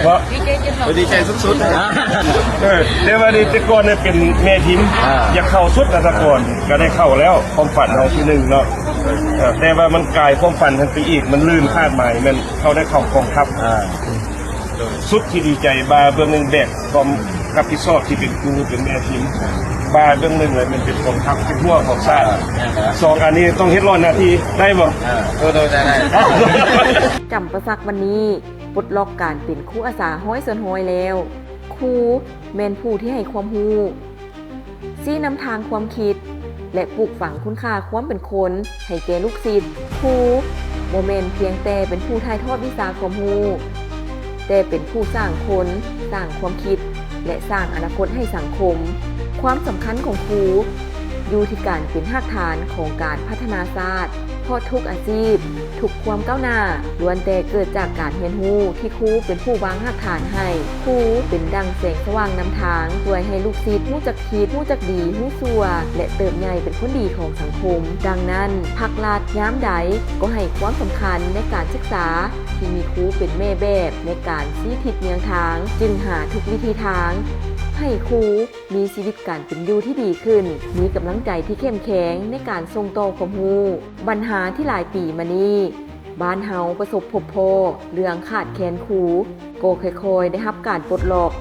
เพราะดีใจสุดๆแต่ว่านี่แต่ก่อนเนี่ยเป็นแม่ทีมอยากเข้าสุดนะตะก่อนก็ได้เข้าแล้วความฝันเราที่หนึ่งเนาะแต่ว่ามันกลายความฝันทันไปอีกมันลื่นคาดหมายมันเขาได้เข้ากองทัพสุดที่ดีใจบาเบื้องหนึ่งแบกความรับผิดชอบที่เป็นครูเป็นแม่ทีมบาเบื้องหนึ่งเลยมันเป็นกองทัพเป็นหัวของชาติสองอันนี้ต้องเฮ็ดร้อยนาทีได้บ่ได้ จำประสักวันนี้ปลดล็อกการเป็นครูอาสาห้อยส่วนห้อยแล้วครูแมนผู้ที่ให้ความรู้ชี้นำทางความคิดและปลูกฝังคุณค่าความเป็นคนให้แก่ลูกศิษย์ครูโมเมนเพียงแต่เป็นผู้ถ่ายทอดวิชาความรู้แต่เป็นผู้สร้างคนสร้างความคิดและสร้างอนาคตให้สังคมความสำคัญของครูอยู่ที่การเป็นรากฐานของการพัฒนาศาสตร์เพราะทุกอาชีพทุกความก้าวหน้าล้วนแต่เกิดจากการเรียนรู้ที่ครูเป็นผู้วางรากฐานให้ครูเป็นดังแสงสว่างนำทางช่วยให้ลูกศิษย์รู้จักคิดรู้จักดีรู้ชั่วและเติบใหญ่เป็นคนดีของสังคมดังนั้นภาครัฐย้ำใดก็ให้ความสำคัญในการศึกษาที่มีครูเป็นแม่แบบในการชี้ทิศเนียงทางจึงหาทุกวิธีทางให้ครูมีชีวิตการเป็นอยู่ที่ดีขึ้นมีกำลังใจที่เข้มแข็งในการทรงต่อความรู้ปัญหาที่หลายปีมานี้บ้านเฮาประสบพบโพเรื่องขาดแคลนครูโกค่อยๆได้รับการปลดล็อก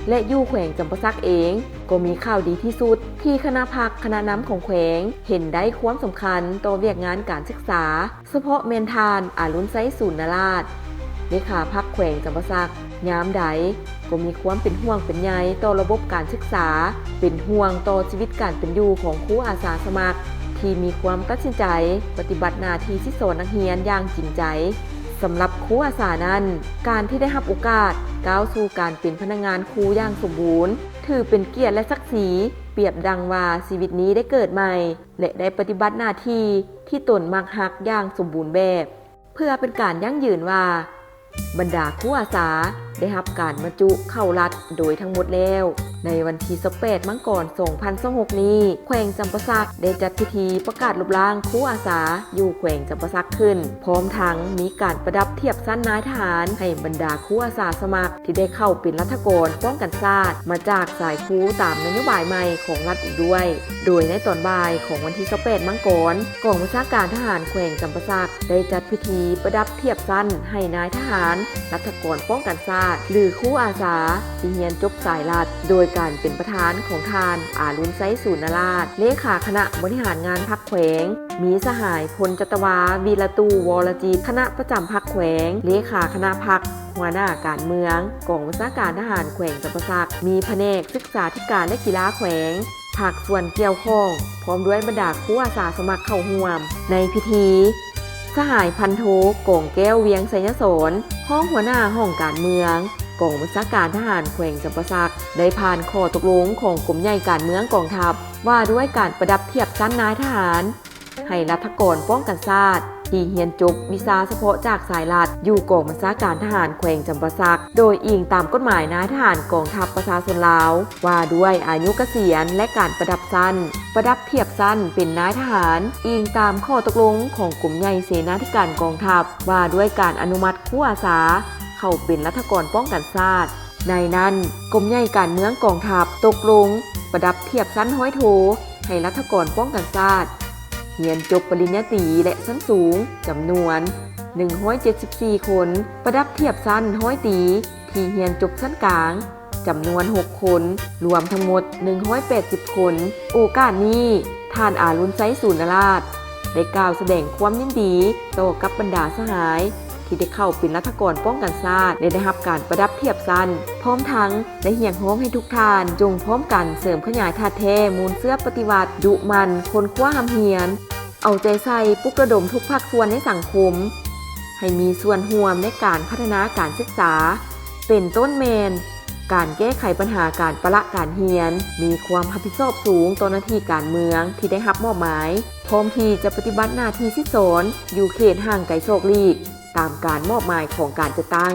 และอยู่แขวงจำปาสักเองก็มีข่าวดีที่สุดที่คณะพักคณะน้ำของแขวงเห็นได้ความสำคัญต่อเวียกงานการศึกษาเฉพาะเมนทานอารุณไซสูนนราชเลขาพักแขวงจำปาสักยามใดก็มีความเป็นห่วงเป็นใยต่อระบบการศึกษาเป็นห่วงต่อชีวิตการเป็นอยู่ของครูอาสาสมัครที่มีความตัดสินใจปฏิบัติหน้าที่ที่สอนนักเรียนอย่างจริงใจสำหรับครูอาสานั้นการที่ได้รับโอกาสก้าวสู่การเป็นพนักงานครูอย่างสมบูรณ์ถือเป็นเกียรติและศักดิ์ศรีเปรียบดังว่าชีวิตนี้ได้เกิดใหม่และได้ปฏิบัติหน้าที่ที่ตนมักฮักอย่างสมบูรณ์แบบเพื่อเป็นการยั่งยืนว่าบรรดาครูอาสาได้รับการบรรจุเข้ารัฐโดยทั้งหมดแล้วในวันที่18มังกร2026นี้แขวงจำปาสักได้จัดพิธีประกาศรูปร่างครูอาสาอยู่แขวงจำปาสักขึ้นพร้อมทั้งมีการประดับเทียบสั้นนายทหารให้บรรดาครูอาสาสมัครที่ได้เข้าเป็นรัฐกรป้องกันชาติมาจากสายครูตามนโยบายใหม่ของรัฐอีกด้วยโดยในตอนบ่ายของวันที่18มังกรกองบัญชาการทหารแขวงจำปาสักได้จัดพิธีประดับเทียบสั้นให้นายทหารรัฐกรป้องกันชาติหรือครูอาสาที่เรียนจบสายรัฐโดยการเป็นประธานของทานอารุณไซสูนนราชเลขาคณะบริหารงานพรรคแขวงมีสหายพลจัตวาวีรตูวรจิตคณะประจำพรรคแขวงเลขาคณะพรรคหัวหน้าการเมืองกองบัญชาการทหารแขวงจำปาสักมีแผนกศึกษาธิการและกีฬาแขวงภาคส่วนเกี่ยวข้องพร้อมด้วยบรรดาครูอาสาสมัครเข้าร่วมในพิธีสหายพันโทกองแก้วเวียงไสยโสนห้องหัวหน้าห้องการเมืองกองบัญชาการทหารแขวงจำปาสักได้ผ่านข้อตกลงของกรมใหญ่การเมืองกองทัพว่าด้วยการประดับเทียบชั้นนายทหารให้รัฐกรป้องกันชาติที่เรียนจบวิชาเฉพาะจากสายลัดอยู่กองบัญชาการทหารแขวงจำปาสักโดยอิงตามกฎหมายนายทหารกองทัพประชาชนลาวว่าด้วยอายุเกษียณและการประดับชั้นประดับเทียบชั้นเป็นนายทหารอิงตามข้อตกลงของกรมใหญ่เสนาธิการกองทัพว่าด้วยการอนุมัติครูอาสาเข้าเป็นรัฐกรป้องกันชาติในนั้นกรมใหญ่การเมืองกองทัพตกลงประดับเทียบชั้นห้อยโถให้รัฐกรป้องกันชาติเรียนจบปริญญาตรีและชั้นสูงจำนวน174คนประดับเทียบชั้นห้อยตีที่เรียนจบชั้นกลางจำนวน6คนรวมทั้งหมด180คนโอกาสนี้ท่านอารุณไซสูนนราชได้กล่าวแสดงความยินดีต่อกับบรรดาสหายที่ได้เข้าเป็นรัฐกรป้องกันชาติได้รับการประดับเทียบชั้นพร้อมทั้งได้เรียกร้องให้ทุกท่านจงพร้อมกันเสริมขยายธาตุแท้มูลเสื้อปฏิวัติดุมันคนคว้าหำเหียนเอาใจใส่ปลุกระดมทุกภาคส่วนในสังคมให้มีส่วนร่วมในการพัฒนาการศึกษาเป็นต้นแมนการแก้ไขปัญหาการประละการเรียนมีความรับผิดชอบสูงต่อหน้าที่การเมืองที่ได้รับมอบหมายพร้อมที่จะปฏิบัติหน้าที่ที่สอนอยู่เขตห่างไกลโชคลีกตามการมอบหมายของการจะตั้ง